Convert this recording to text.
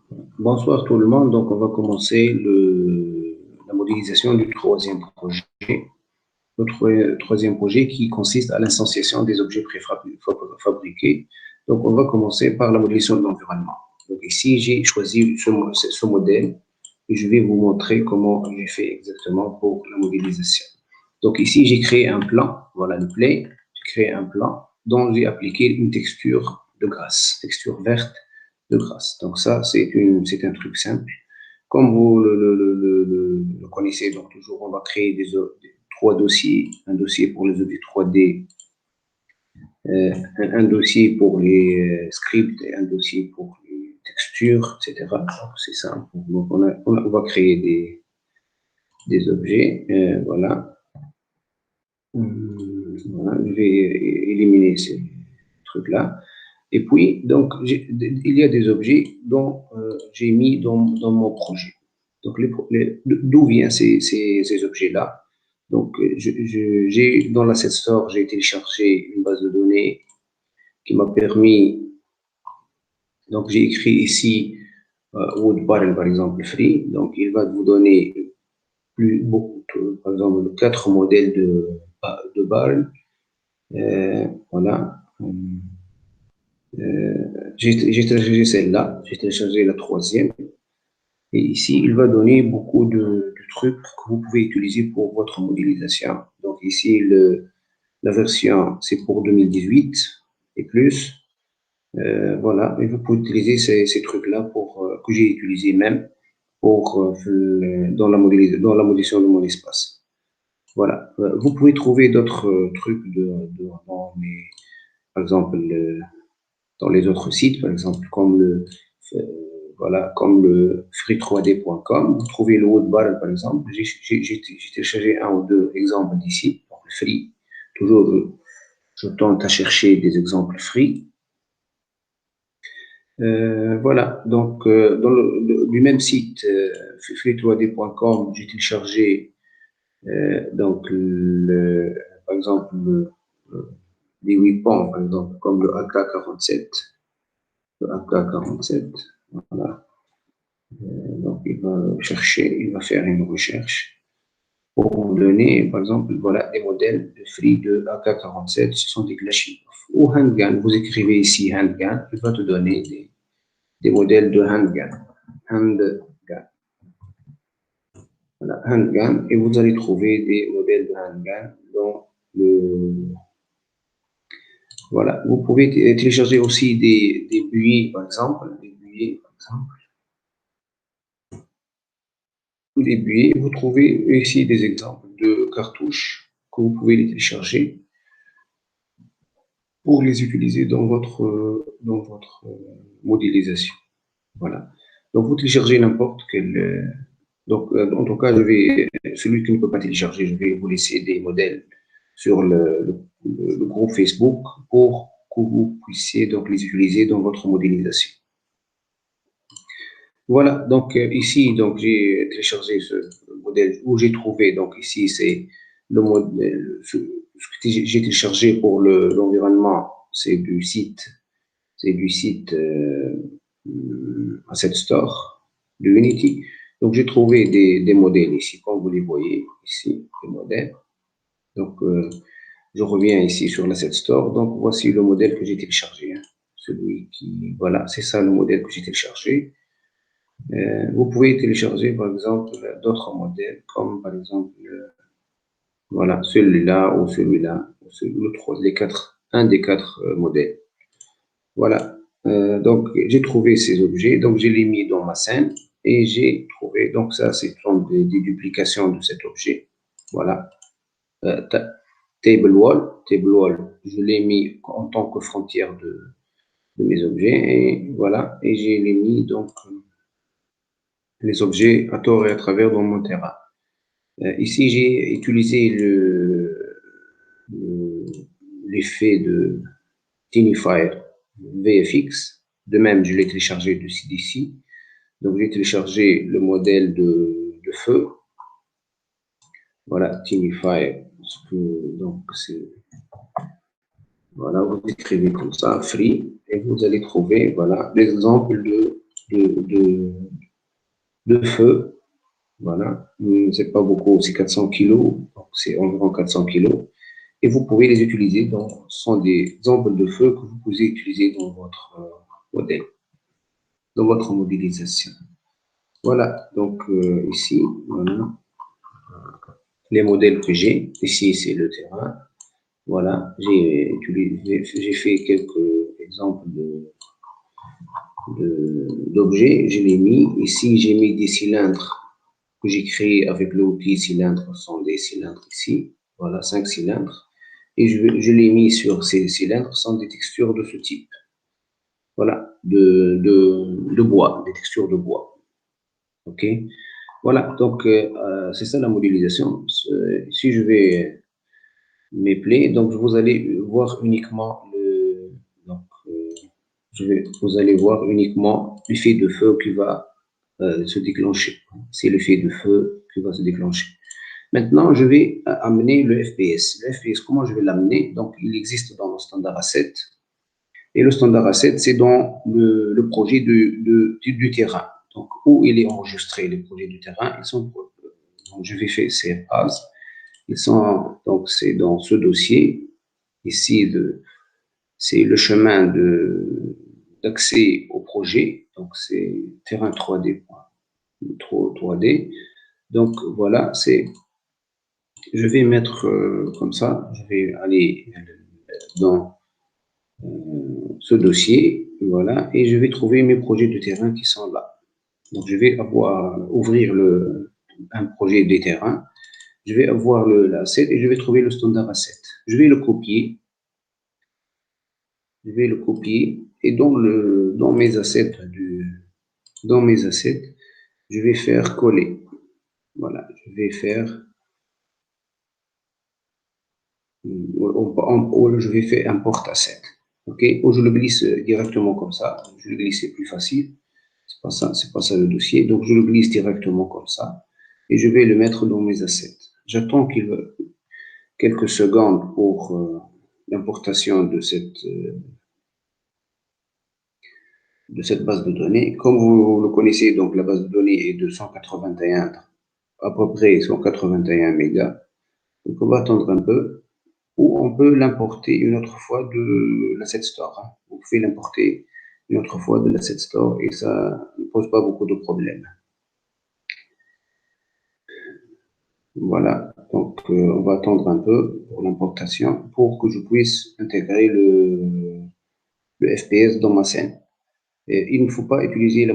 Bonsoir tout le monde. Donc, on va commencer la modélisation du troisième projet. Notre troisième projet qui consiste à l'instanciation des objets préfabriqués. Donc, on va commencer par la modélisation de l'environnement. Donc, ici, j'ai choisi ce modèle et je vais vous montrer comment j'ai fait exactement pour la modélisation. Donc, ici, j'ai créé un plan. Voilà le play. J'ai créé un plan dont j'ai appliqué une texture de grâce, texture verte de grâce. Donc, ça, c'est un truc simple. Comme vous le connaissez, donc toujours, on va créer trois dossiers. Un dossier pour les objets 3D, un dossier pour les scripts et un dossier pour les textures, etc. Donc, c'est simple. Donc, on va créer des objets. Voilà. Voilà. Je vais éliminer ces trucs-là. Et puis, donc, il y a des objets dont j'ai mis dans mon projet. Donc, d'où viennent ces objets-là? Donc, j'ai dans l'Asset Store, j'ai téléchargé une base de données qui m'a permis. Donc, j'ai écrit ici Woodbarrel, par exemple, free. Donc, il va vous donner beaucoup, par exemple, quatre modèles de barrel. Voilà. J'ai téléchargé celle-là, j'ai téléchargé la troisième. Et ici, il va donner beaucoup de trucs que vous pouvez utiliser pour votre modélisation. Donc ici, la version, c'est pour 2018 et plus. Voilà, et vous pouvez utiliser ces trucs-là que j'ai utilisés même pour, dans la modélisation de mon espace. Voilà. Vous pouvez trouver d'autres trucs par exemple, dans les autres sites, par exemple, euh, comme le free3d.com. Vous trouvez le Woodbarrel, par exemple. J'ai téléchargé un ou deux exemples d'ici, donc le free. Toujours, je tente à chercher des exemples free. Voilà, donc du même site, free3d.com, j'ai téléchargé donc par exemple les weapons, par exemple, comme le AK-47. Le AK-47, voilà. Donc, il va faire une recherche pour vous donner, par exemple, voilà, des modèles de free de AK-47, ce sont des Kalachnikov. Ou handgun, vous écrivez ici handgun, il va te donner des modèles de handgun. Handgun. Voilà, handgun, et vous allez trouver des modèles de handgun dans le. Voilà, vous pouvez télécharger aussi des buis, par exemple, des buis, par exemple. Les buis, vous trouvez ici des exemples de cartouches que vous pouvez les télécharger pour les utiliser dans votre modélisation. Voilà. Donc, vous téléchargez n'importe quel. Donc, en tout cas, celui qui ne peut pas télécharger, je vais vous laisser des modèles sur le groupe Facebook pour que vous puissiez donc les utiliser dans votre modélisation. Voilà. Donc, ici, donc, j'ai téléchargé ce modèle où j'ai trouvé. Donc, ici, c'est le modèle. Ce que j'ai téléchargé pour l'environnement, c'est du site Asset Store de Unity. Donc, j'ai trouvé des modèles ici, comme vous les voyez ici, des modèles. Donc, je reviens ici sur l'Asset Store. Donc, voici le modèle que j'ai téléchargé. Voilà, c'est ça le modèle que j'ai téléchargé. Vous pouvez télécharger, par exemple, d'autres modèles, comme par exemple, voilà, celui-là ou celui-là, un des quatre modèles. Voilà. Donc, j'ai trouvé ces objets, donc je les mis dans ma scène et j'ai trouvé, donc ça, c'est des duplications de cet objet. Voilà. Table wall, je l'ai mis en tant que frontière de mes objets et voilà, et j'ai les mis donc les objets à tort et à travers dans mon terrain. Ici, j'ai utilisé l'effet de Tinifier VFX. De même, je l'ai téléchargé de CDC. Donc, j'ai téléchargé le modèle de feu. Voilà, Tinifier. Donc, voilà, vous écrivez comme ça, free, et vous allez trouver, voilà, l'exemple de feu. Voilà, c'est pas beaucoup, c'est 400 kilos, donc c'est environ 400 kilos. Et vous pouvez les utiliser ce sont des ampoules de feu que vous pouvez utiliser dans votre modèle, dans votre modélisation. Voilà, donc ici, voilà, les modèles que j'ai. Ici, c'est le terrain. Voilà, j'ai fait quelques exemples d'objets. Je l'ai mis. Ici, j'ai mis des cylindres que j'ai créés avec l'outil cylindre. Ce sont des cylindres ici. Voilà, 5 cylindres. Et je l'ai mis sur ces cylindres sans des textures de ce type. Voilà, de bois, des textures de bois. OK? Voilà, donc c'est ça la modélisation. Si je vais m'épeler, donc vous allez voir uniquement donc, vous allez voir uniquement l'effet de feu qui va se déclencher. C'est l'effet de feu qui va se déclencher. Maintenant, je vais amener le FPS. Le FPS, comment je vais l'amener? Donc, il existe dans le standard A7. Et le standard A7, c'est dans le projet du terrain. Donc, où il est enregistré, les projets du terrain, ils sont, donc je vais faire ces phrases. Ils sont, donc, c'est dans ce dossier. Ici, c'est le chemin d'accès au projet. Donc, c'est terrain 3D. 3D. Donc, voilà, je vais mettre comme ça. Je vais aller dans ce dossier, voilà, et je vais trouver mes projets de terrain qui sont là. Donc, je vais ouvrir un projet de terrain, je vais avoir l'asset et je vais trouver le standard asset. Je vais le copier, et dans mes assets, je vais faire coller. Voilà, je vais faire, je vais faire import asset. OK, ou je le glisse directement comme ça, je le glisse, c'est plus facile. C'est pas ça le dossier. Donc, je le glisse directement comme ça et je vais le mettre dans mes assets. J'attends quelques secondes pour l'importation de cette base de données. Comme vous le connaissez, donc la base de données est de 181, à peu près 181 mégas. Donc, on va attendre un peu ou on peut l'importer une autre fois de l'asset store. Hein. Vous pouvez l'importer une autre fois de l'asset store et ça ne pose pas beaucoup de problèmes. Voilà, donc on va attendre un peu pour l'importation pour que je puisse intégrer le FPS dans ma scène. Et il ne faut pas utiliser la